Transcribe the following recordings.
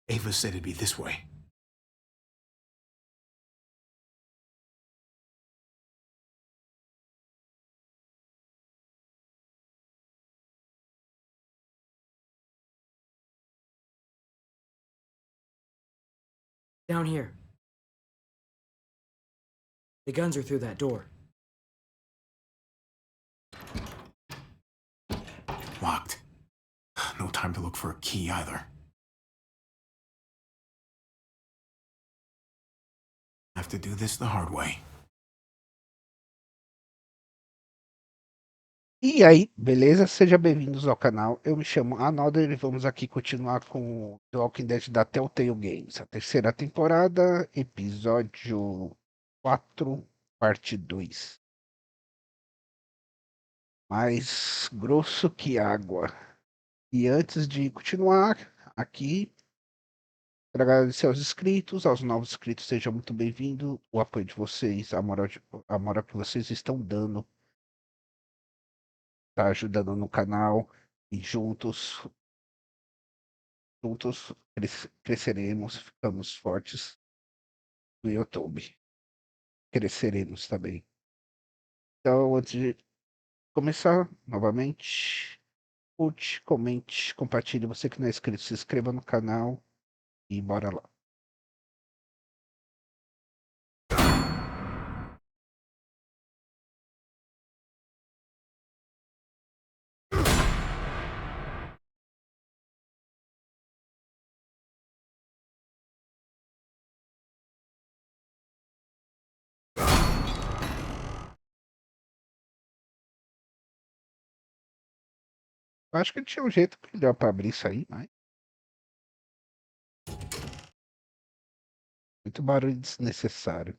Ava said it'd be this way. Down here. The guns are through that door. Locked. No time to look for a key either. Have to do this the hard way. E aí, beleza? Sejam bem-vindos ao canal. Eu me chamo Another e vamos aqui continuar com o The Walking Dead da Telltale Games. A terceira temporada, episódio 4, parte 2. Mais grosso que água. E antes de continuar, aqui, quero agradecer aos inscritos, aos novos inscritos, sejam muito bem-vindos. O apoio de vocês, a moral que vocês estão dando, tá ajudando no canal. E juntos cresceremos, ficamos fortes no YouTube. Cresceremos também. Então, antes de começar, novamente, curte, comente, compartilhe. Você que não é inscrito, se inscreva no canal e bora lá. Eu acho que tinha um jeito melhor para abrir isso aí, mas muito barulho desnecessário.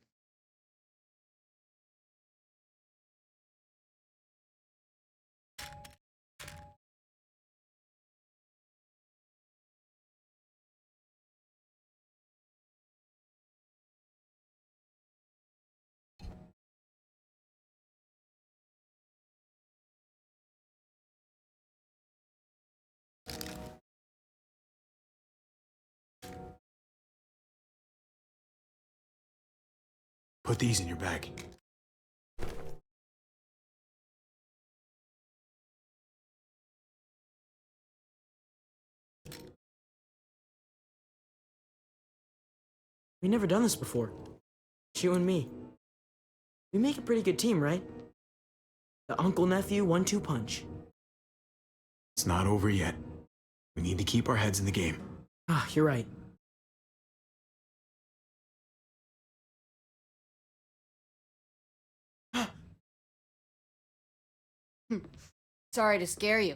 Put these in your bag. We've never done this before. You and me. We make a pretty good team, right? The uncle-nephew 1-2 punch. It's not over yet. We need to keep our heads in the game. Ah, you're right. Sorry to scare you.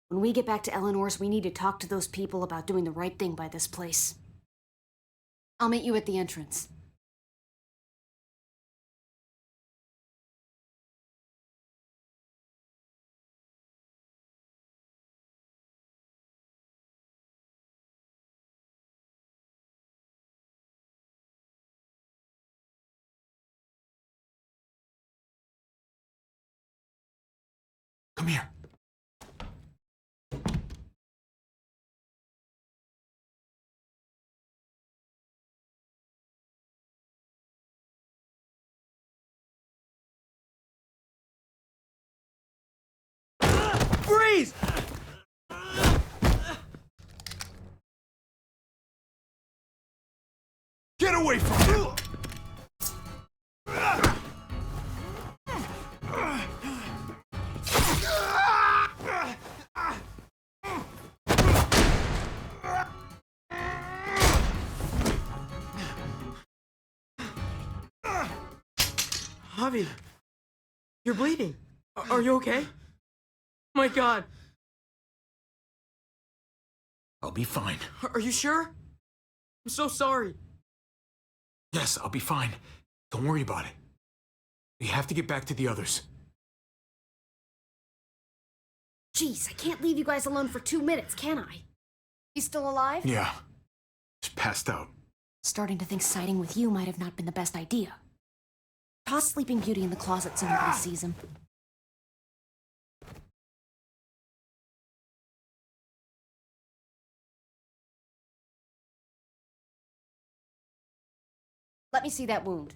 When we get back to Eleanor's, we need to talk to those people about doing the right thing by this place. I'll meet you at the entrance. Come here. Freeze! Get away from him! Javi, you're bleeding. Are you okay? My God. I'll be fine. Are you sure? I'm so sorry. Yes, I'll be fine. Don't worry about it. We have to get back to the others. Jeez, I can't leave you guys alone for 2 minutes, can I? He's still alive? Yeah. Just passed out. Starting to think siding with you might have not been the best idea. Toss Sleeping Beauty in the closet so nobody sees him. Let me see that wound.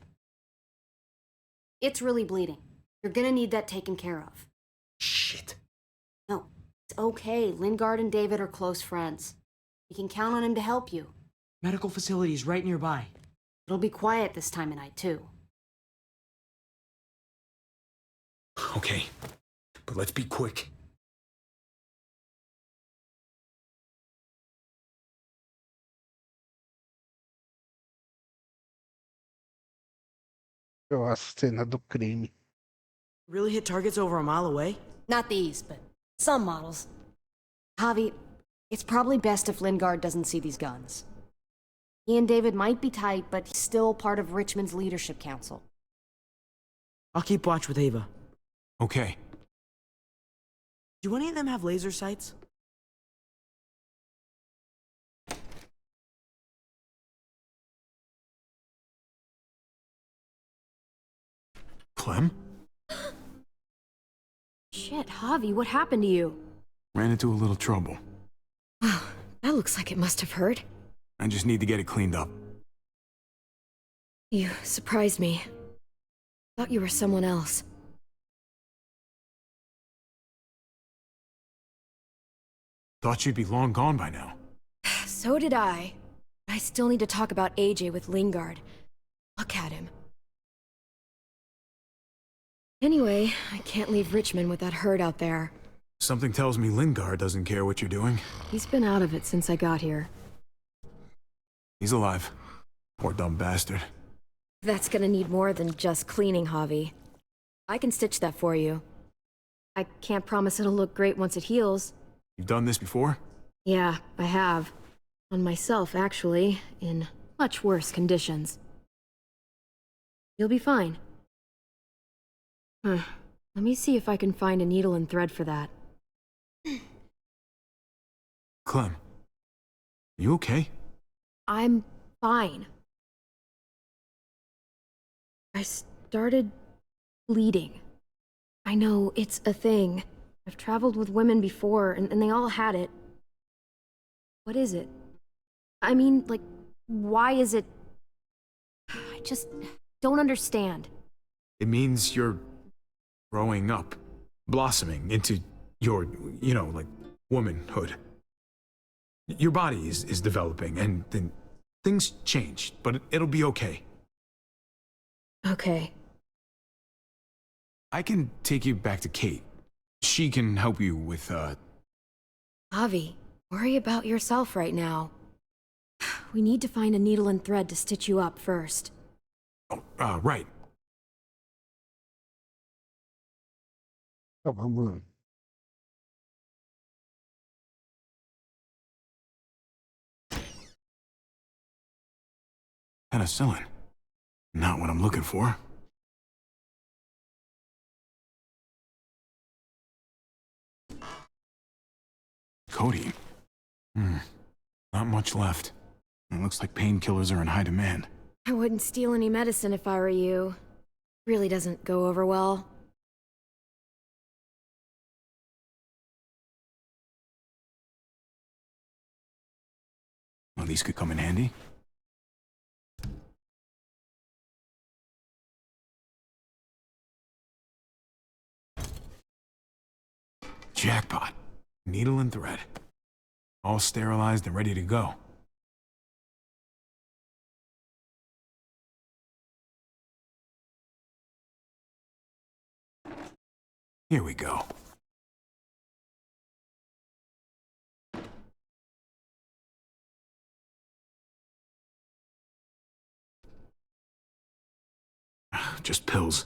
It's really bleeding. You're gonna need that taken care of. Shit. No, it's okay. Lingard and David are close friends. You can count on him to help you. Medical facility's right nearby. It'll be quiet this time of night, too. Okay, but let's be quick. Eu a cena do crime. Really hit targets over a mile away? Not these, but some models. Javi, it's probably best if Lingard doesn't see these guns. He and David might be tight, but he's still part of Richmond's leadership council. I'll keep watch with Ava. Okay. Do any of them have laser sights? Clem? Shit, Javi, what happened to you? Ran into a little trouble. That looks like it must have hurt. I just need to get it cleaned up. You surprised me. Thought you were someone else. Thought you'd be long gone by now. So did I. I still need to talk about AJ with Lingard. Look at him. Anyway, I can't leave Richmond with that herd out there. Something tells me Lingard doesn't care what you're doing. He's been out of it since I got here. He's alive. Poor dumb bastard. That's gonna need more than just cleaning, Javi. I can stitch that for you. I can't promise it'll look great once it heals. You've done this before? Yeah, I have. On myself, actually, in much worse conditions. You'll be fine. Let me see if I can find a needle and thread for that. Clem, you okay? I'm fine. I started bleeding. I know, it's a thing. I've traveled with women before, and they all had it. What is it? I mean, like, why is it... I just don't understand. It means you're growing up, blossoming into your, like, womanhood. Your body is developing, and then things change, but it'll be okay. Okay. I can take you back to Kate. She can help you with, Avi, worry about yourself right now. We need to find a needle and thread to stitch you up first. right. Então vamos. Penicillin. Not what I'm looking for. Codeine. Not much left. It looks like painkillers are in high demand. I wouldn't steal any medicine if I were you. Really doesn't go over well. Well, these could come in handy. Jackpot. Needle and thread. All sterilized and ready to go. Here we go. Just pills.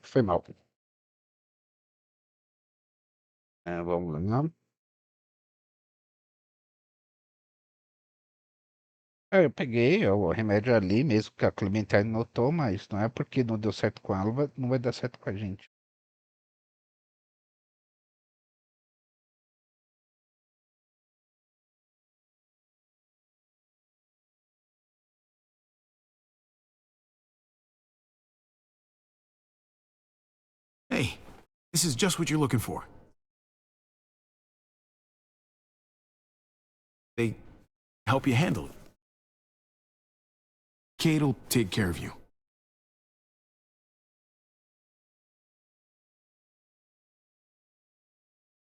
Foi mal. Vamos lá. Eu peguei o remédio ali, mesmo que a Clementine notou, mas não é porque não deu certo com ela, não vai dar certo com a gente. This is just what you're looking for. They help you handle it. Kate'll take care of you.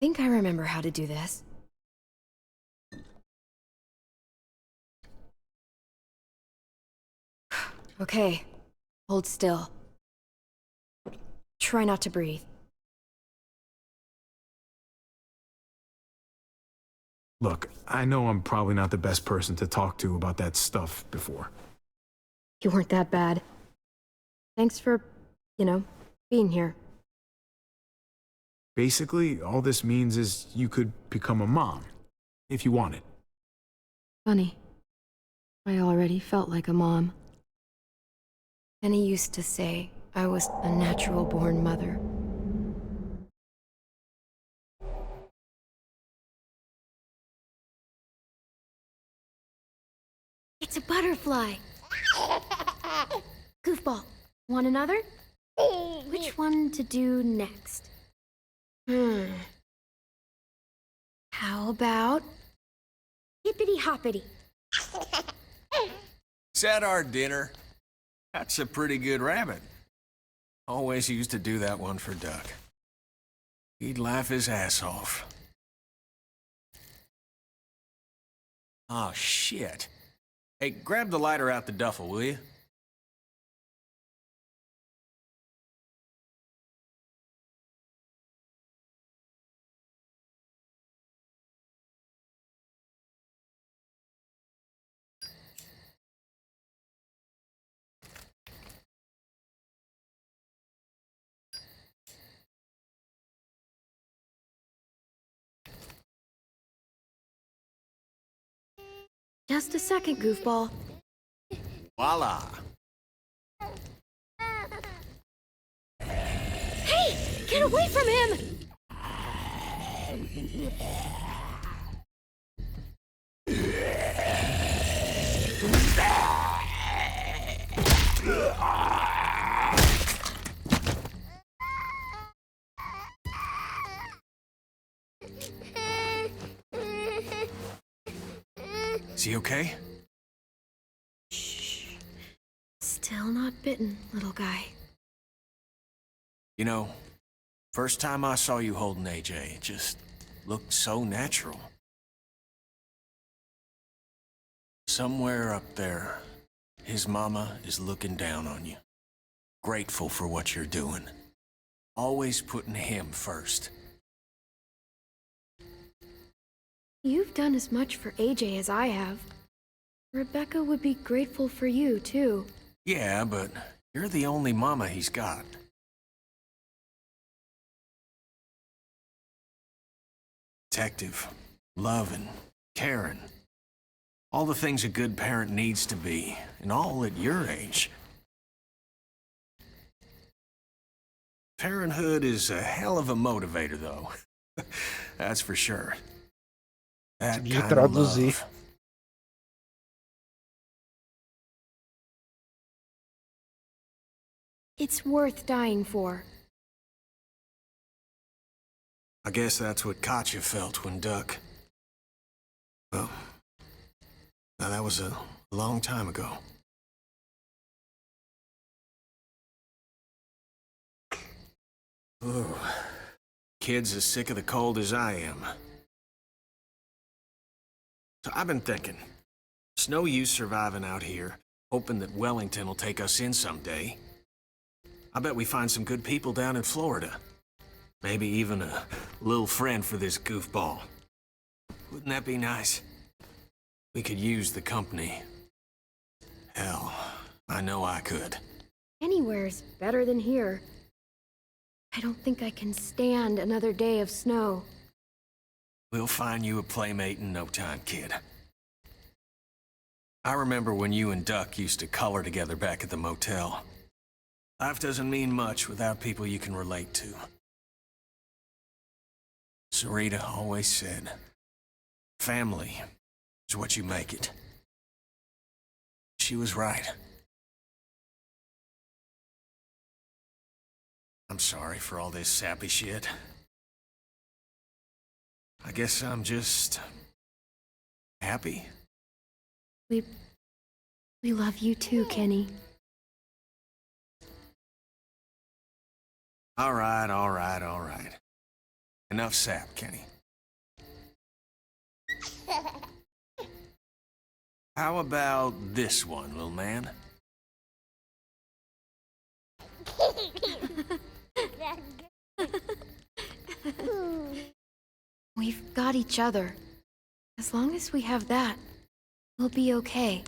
I think I remember how to do this. Okay, hold still. Try not to breathe. Look, I know I'm probably not the best person to talk to about that stuff before. You weren't that bad. Thanks for, being here. Basically, all this means is you could become a mom, if you wanted. Funny. I already felt like a mom. Penny used to say I was a natural-born mother. It's a butterfly! Goofball, want another? Which one to do next? How about... hippity-hoppity? Is that our dinner? That's a pretty good rabbit. Always used to do that one for Duck. He'd laugh his ass off. Oh, shit. Hey, grab the lighter out the duffel, will you? Just a second, Goofball. Voila! Hey! Get away from him! Is he okay? Shh. Still not bitten, little guy. You know, first time I saw you holding AJ, it just looked so natural. Somewhere up there, his mama is looking down on you. Grateful for what you're doing. Always putting him first. You've done as much for AJ as I have. Rebecca would be grateful for you, too. Yeah, but you're the only mama he's got. Protective, loving, caring. All the things a good parent needs to be, and all at your age. Parenthood is a hell of a motivator, though. That's for sure. That Devia kind of traduzir. love. It's worth dying for. I guess that's what Katya felt when Duck... Well, now that was a long time ago. Ooh. Kid's as sick of the cold as I am. So I've been thinking, it's no use surviving out here, hoping that Wellington will take us in someday. I bet we find some good people down in Florida. Maybe even a little friend for this goofball. Wouldn't that be nice? We could use the company. Hell, I know I could. Anywhere's better than here. I don't think I can stand another day of snow. We'll find you a playmate in no time, kid. I remember when you and Duck used to color together back at the motel. Life doesn't mean much without people you can relate to. Sarita always said, family is what you make it. She was right. I'm sorry for all this sappy shit. I guess I'm just... happy. We love you too, Kenny. All right. Enough sap, Kenny. How about this one, little man? We've got each other. As long as we have that, we'll be okay.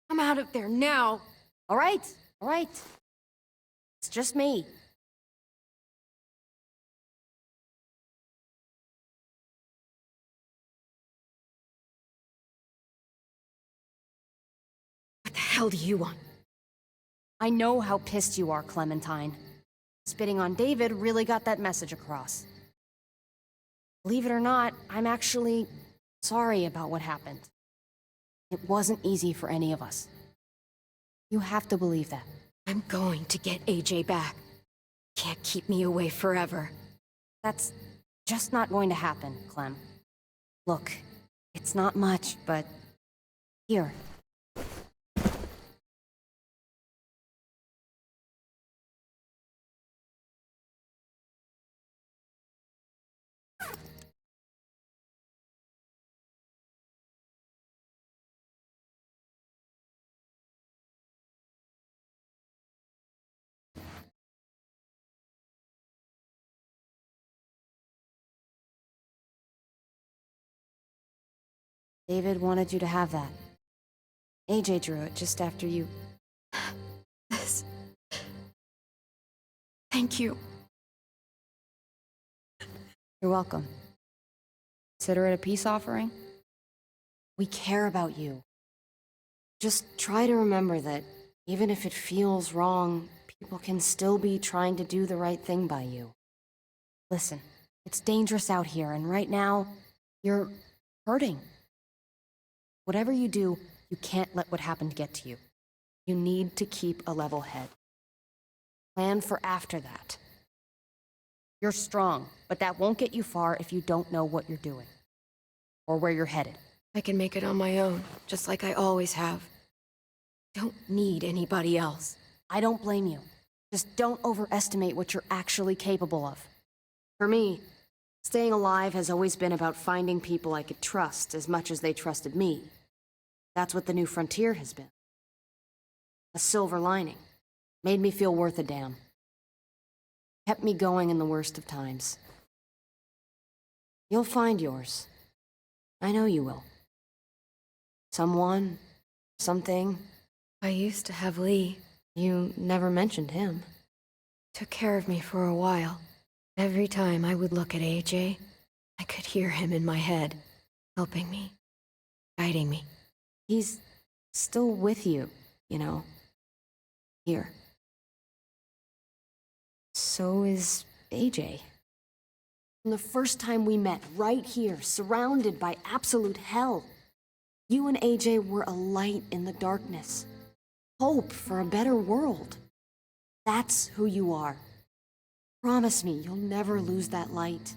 Come out of there now! All right. It's just me. What the hell do you want? I know how pissed you are, Clementine. Spitting on David really got that message across. Believe it or not, I'm actually sorry about what happened. It wasn't easy for any of us. You have to believe that. I'm going to get AJ back. Can't keep me away forever. That's just not going to happen, Clem. Look, it's not much, but... Here. David wanted you to have that. AJ drew it just after you... This... Thank you. You're welcome. Consider it a peace offering. We care about you. Just try to remember that even if it feels wrong, people can still be trying to do the right thing by you. Listen, it's dangerous out here, and right now, you're hurting. Whatever you do, you can't let what happened get to you. You need to keep a level head. Plan for after that. You're strong, but that won't get you far if you don't know what you're doing. Or where you're headed. I can make it on my own, just like I always have. Don't need anybody else. I don't blame you. Just don't overestimate what you're actually capable of. For me, staying alive has always been about finding people I could trust as much as they trusted me. That's what the new frontier has been. A silver lining. Made me feel worth a damn. Kept me going in the worst of times. You'll find yours. I know you will. Someone, something. I used to have Lee. You never mentioned him. Took care of me for a while. Every time I would look at AJ, I could hear him in my head, helping me, guiding me. He's still with you, you know. Here. So is AJ. From the first time we met, right here, surrounded by absolute hell, you and AJ were a light in the darkness. Hope for a better world. That's who you are. Promise me you'll never lose that light.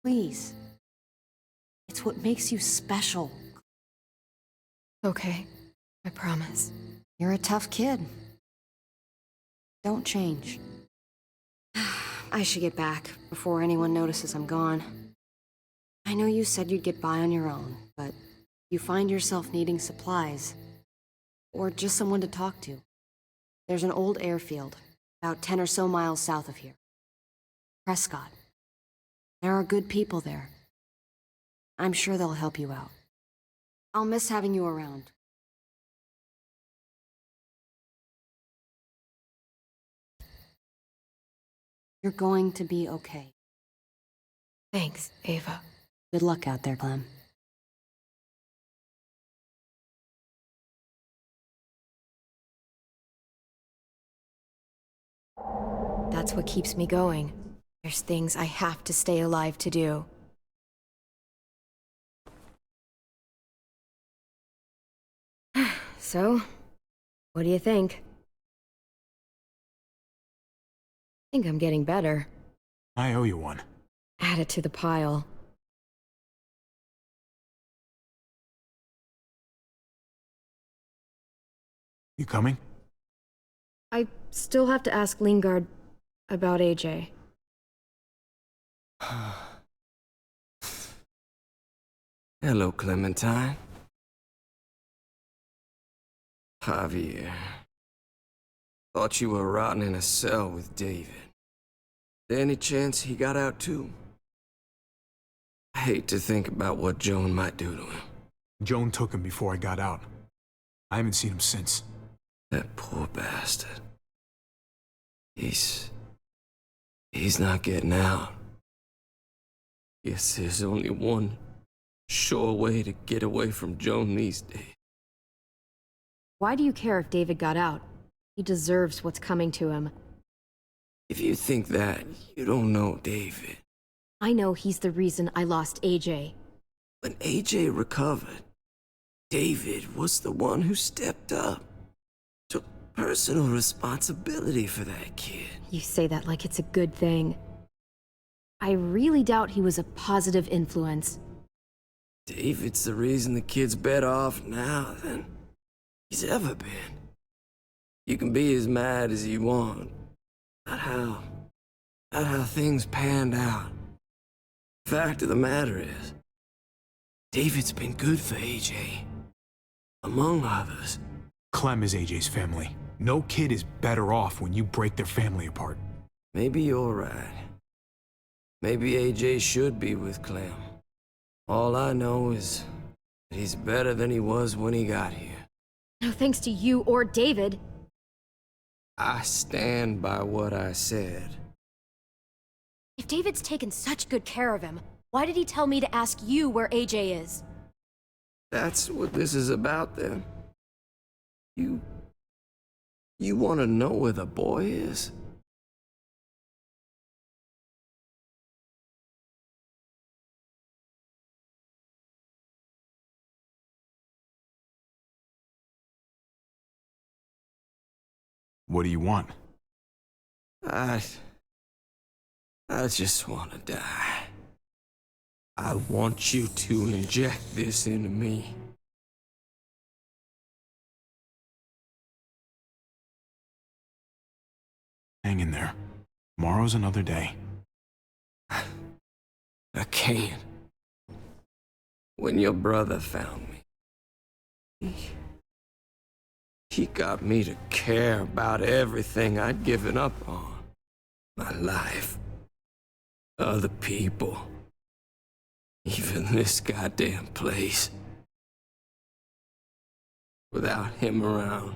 Please. It's what makes you special. Okay, I promise. You're a tough kid. Don't change. I should get back before anyone notices I'm gone. I know you said you'd get by on your own, but You find yourself needing supplies, or just someone to talk to. There's an old airfield, about 10 or so miles south of here. Prescott. There are good people there. I'm sure they'll help you out. I'll miss having you around. You're going to be okay. Thanks, Ava. Good luck out there, Clem. That's what keeps me going. There's things I have to stay alive to do. So, what do you think? I think I'm getting better. I owe you one. Add it to the pile. You coming? I still have to ask Lingard about AJ. Hello, Clementine. Javier. Thought you were rotting in a cell with David. There any chance he got out too? I hate to think about what Joan might do to him. Joan took him before I got out. I haven't seen him since. That poor bastard. He's not getting out. Guess there's only one sure way to get away from Joan these days. Why do you care if David got out? He deserves what's coming to him. If you think that, you don't know David. I know he's the reason I lost AJ. When AJ recovered, David was the one who stepped up. Took personal responsibility for that kid. You say that like it's a good thing. I really doubt he was a positive influence. David's the reason the kid's better off now than he's ever been. You can be as mad as you want. Not how things panned out. Fact of the matter is, David's been good for AJ. Among others. Clem is AJ's family. No kid is better off when you break their family apart. Maybe you're right. Maybe AJ should be with Clem. All I know is that he's better than he was when he got here. No thanks to you or David. I stand by what I said. If David's taken such good care of him, why did he tell me to ask you where AJ is? That's what this is about, then. You want to know where the boy is? What do you want? I just want to die. I want you to inject this into me. Hang in there. Tomorrow's another day. I can't. When your brother found me, he got me to care about everything I'd given up on. My life. Other people. Even this goddamn place. Without him around,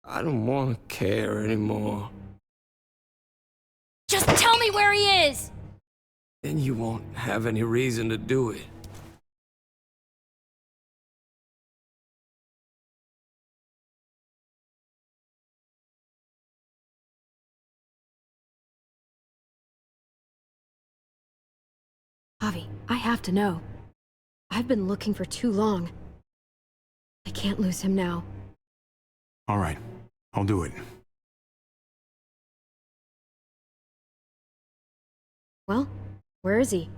I don't want to care anymore. Just tell me where he is! Then you won't have any reason to do it. Javi, I have to know. I've been looking for too long. I can't lose him now. All right, I'll do it. Well, where is he?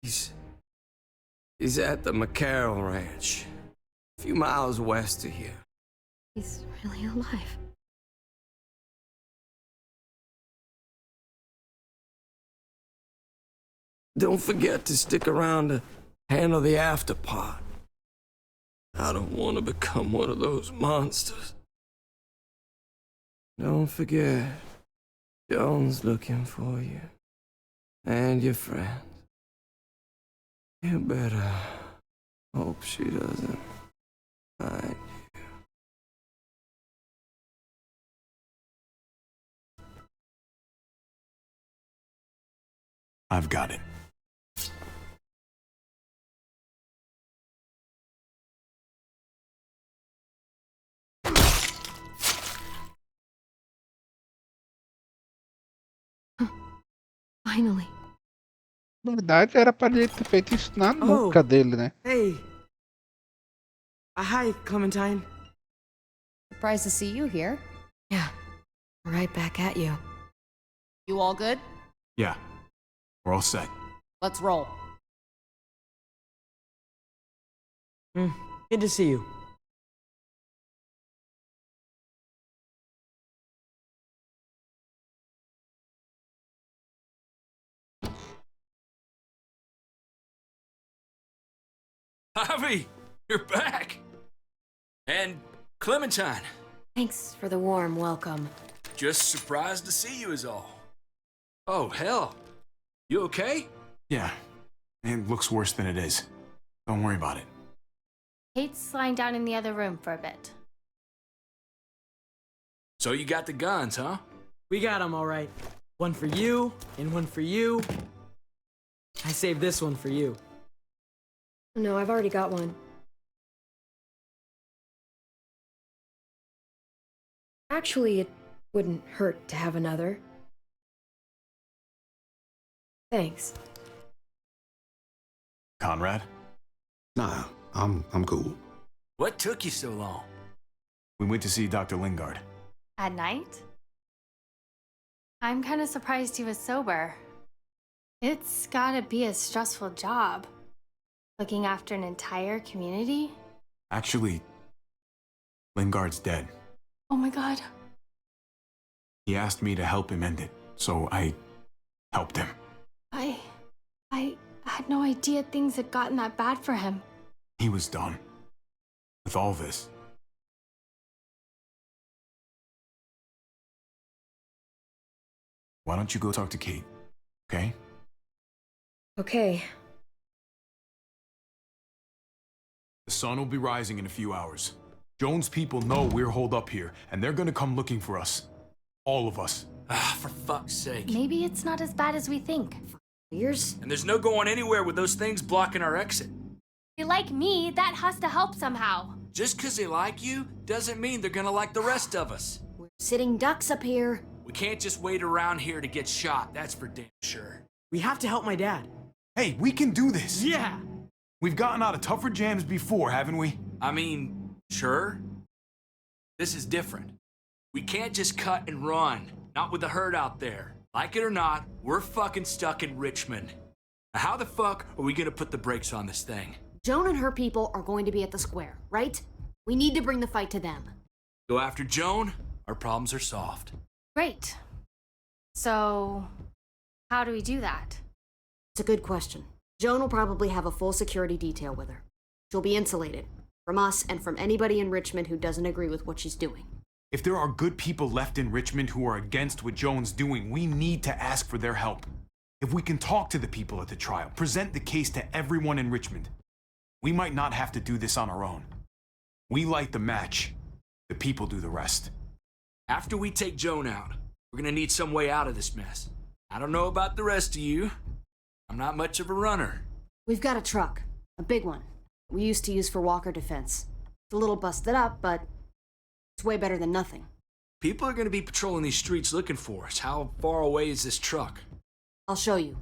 He's at the McCarroll Ranch, a few miles west of here. He's really alive. don't forget to stick around to handle the after part. I don't want to become one of those monsters. Don't forget, Joan's looking for you. And your friends. You better hope she doesn't find you. I've got it. Finally. Na verdade, era pra ele ter feito isso na nuca dele, né? Hey. Hi, Clementine. Surprised to see you here. Yeah. Right back at you. You all good? Yeah, we're all set. Let's roll. Good to see you. Javi, you're back! And Clementine, Thanks for the warm welcome. just surprised to see you is all. Oh, hell. You okay? Yeah, it looks worse than it is. Don't worry about it. Kate's lying down in the other room for a bit. So you got the guns, huh? We got them all right. One for you, and one for you. I saved this one for you. No, I've already got one. Actually, it wouldn't hurt to have another. Thanks. Conrad? Nah, I'm cool. What took you so long? We went to see Dr. Lingard. At night? I'm kind of surprised he was sober. It's gotta be a stressful job. Looking after an entire community? Actually, Lingard's dead. Oh my god. He asked me to help him end it, so I helped him. I had no idea things had gotten that bad for him. He was done with all this. Why don't you go talk to Kate, okay? Okay. The sun will be rising in a few hours. Joan's people know we're holed up here, and they're gonna come looking for us. All of us. Ah, for fuck's sake. Maybe it's not as bad as we think. Years? And there's no going anywhere with those things blocking our exit. They like me, that has to help somehow. Just 'cause they like you doesn't mean they're gonna like the rest of us. We're sitting ducks up here. We can't just wait around here to get shot, that's for damn sure. We have to help my dad. Hey, we can do this! Yeah! We've gotten out of tougher jams before, haven't we? I mean, sure. This is different. We can't just cut and run, not with the herd out there. Like it or not, we're fucking stuck in Richmond. Now, how the fuck are we gonna put the brakes on this thing? Joan and her people are going to be at the square, right? We need to bring the fight to them. Go after Joan, our problems are solved. Great. So, how do we do that? It's a good question. Joan will probably have a full security detail with her. She'll be insulated from us and from anybody in Richmond who doesn't agree with what she's doing. If there are good people left in Richmond who are against what Joan's doing, we need to ask for their help. If we can talk to the people at the trial, present the case to everyone in Richmond, we might not have to do this on our own. We light the match, the people do the rest. After we take Joan out, we're gonna need some way out of this mess. I don't know about the rest of you. I'm not much of a runner. We've got a truck, a big one, we used to use for walker defense. It's a little busted up, but it's way better than nothing. People are gonna be patrolling these streets looking for us. How far away is this truck? I'll show you.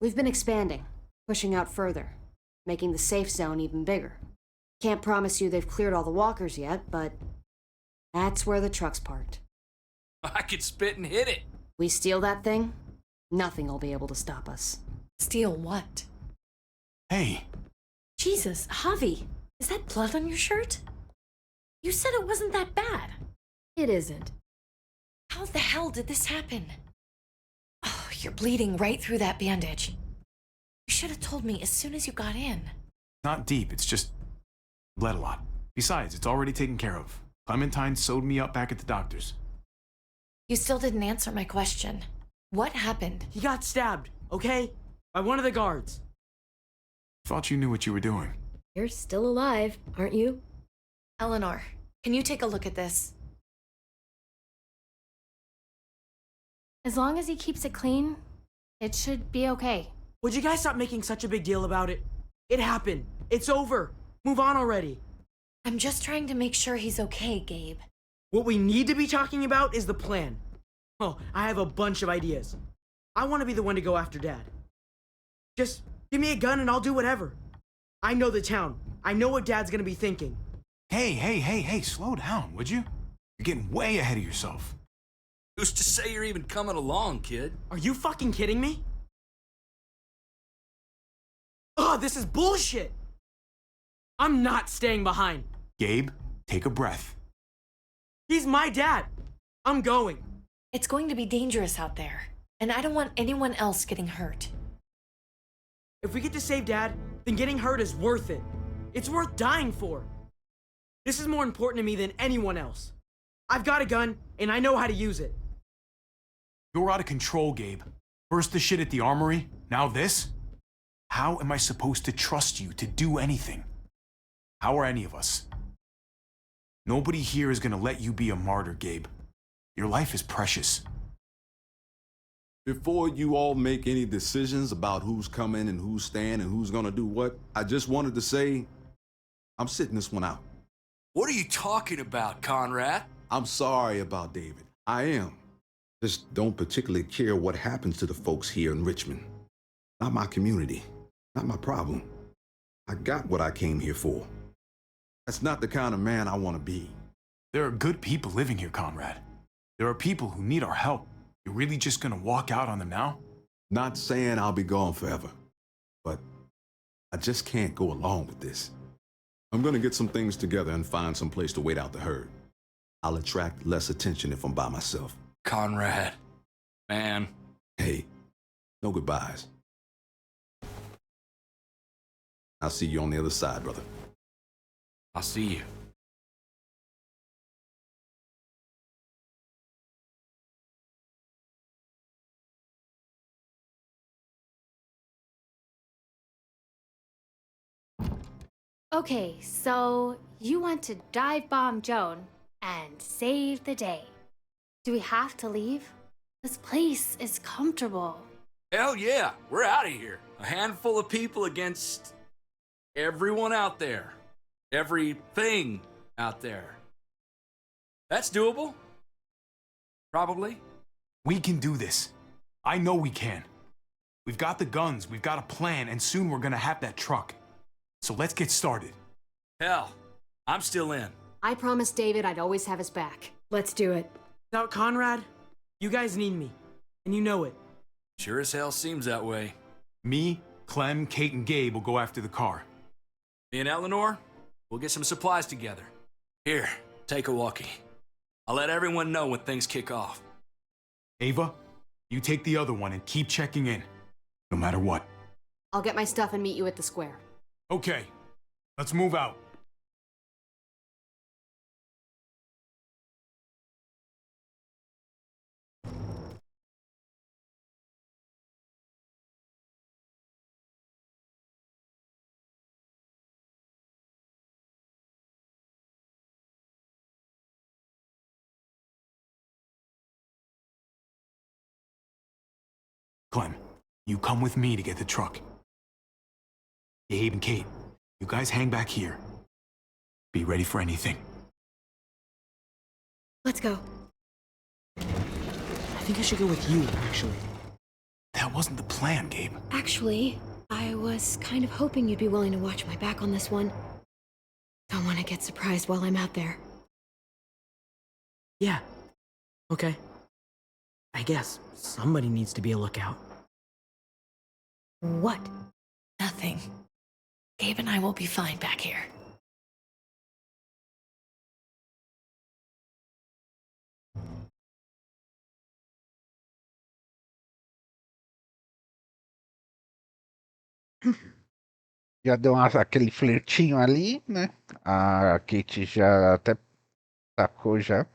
We've been expanding, pushing out further, making the safe zone even bigger. Can't promise you they've cleared all the walkers yet, but that's where the truck's parked. I could spit and hit it. We steal that thing, nothing will be able to stop us. Steal what? Hey, Jesus, Javi, is that blood on your shirt? You said it wasn't that bad. It isn't. How the hell did this happen? Oh, You're bleeding right through that bandage. You should have told me as soon as you got in. Not deep, it's just bled a lot. Besides, it's already taken care of. Clementine sewed me up back at the doctor's. You still didn't answer my question. What happened? He got stabbed, okay? By one of the guards. Thought you knew what you were doing. You're still alive, aren't you? Eleanor, can you take a look at this? As long as he keeps it clean, it should be okay. Would you guys stop making such a big deal about it? It happened. It's over. Move on already. I'm just trying to make sure he's okay, Gabe. What we need to be talking about is the plan. Oh, I have a bunch of ideas. I want to be the one to go after Dad. Just give me a gun and I'll do whatever. I know the town. I know what Dad's gonna be thinking. Hey, slow down, would you? You're getting way ahead of yourself. Who's to say you're even coming along, kid? Are you fucking kidding me? Ugh, this is bullshit! I'm not staying behind. Gabe, take a breath. He's my dad. I'm going. It's going to be dangerous out there, and I don't want anyone else getting hurt. If we get to save Dad, then getting hurt is worth it. It's worth dying for. This is more important to me than anyone else. I've got a gun, and I know how to use it. You're out of control, Gabe. First the shit at the armory, now this? How am I supposed to trust you to do anything? How are any of us? Nobody here is gonna let you be a martyr, Gabe. Your life is precious. Before you all make any decisions about who's coming and who's staying and who's gonna do what, I just wanted to say, I'm sitting this one out. What are you talking about, Conrad? I'm sorry about David. I am. Just don't particularly care what happens to the folks here in Richmond. Not my community. Not my problem. I got what I came here for. That's not the kind of man I want to be. There are good people living here, Conrad. There are people who need our help. You're really just gonna walk out on them now? Not saying I'll be gone forever, but I just can't go along with this. I'm gonna get some things together and find some place to wait out the herd. I'll attract less attention if I'm by myself. Conrad, man. Hey, no goodbyes. I'll see you on the other side, brother. I'll see you. Okay, so you want to dive bomb Joan and save the day. Do we have to leave? This place is comfortable. Hell yeah, we're out of here. A handful of people against everyone out there. Everything out there. That's doable. Probably. We can do this. I know we can. We've got the guns, we've got a plan, and soon we're gonna have that truck. So let's get started. Hell, I'm still in. I promised David I'd always have his back. Let's do it. Without Conrad, you guys need me. And you know it. Sure as hell seems that way. Me, Clem, Kate, and Gabe will go after the car. Me and Eleanor, we'll get some supplies together. Here, take a walkie. I'll let everyone know when things kick off. Ava, you take the other one and keep checking in. No matter what. I'll get my stuff and meet you at the square. Okay, let's move out. Clem, you come with me to get the truck. Gabe and Kate, you guys hang back here. Be ready for anything. Let's go. I think I should go with you, actually. That wasn't the plan, Gabe. Actually, I was kind of hoping you'd be willing to watch my back on this one. Don't want to get surprised while I'm out there. Yeah. Okay. I guess somebody needs to be a lookout. What? Nothing. Gabe and I will be fine back here. Já deu aquele flertinho ali, né? A Kate já até sacou já.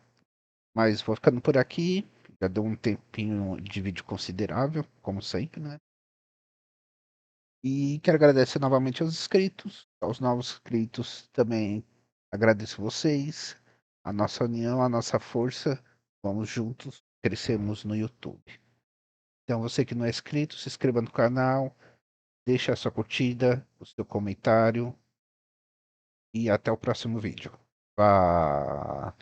Mas vou ficando por aqui. Já deu um tempinho de vídeo considerável, como sempre, né? E quero agradecer novamente aos inscritos, aos novos inscritos também. Agradeço vocês, a nossa união, a nossa força. Vamos juntos, crescemos no YouTube. Então, você que não é inscrito, se inscreva no canal, deixe a sua curtida, o seu comentário e até o próximo vídeo. Vá.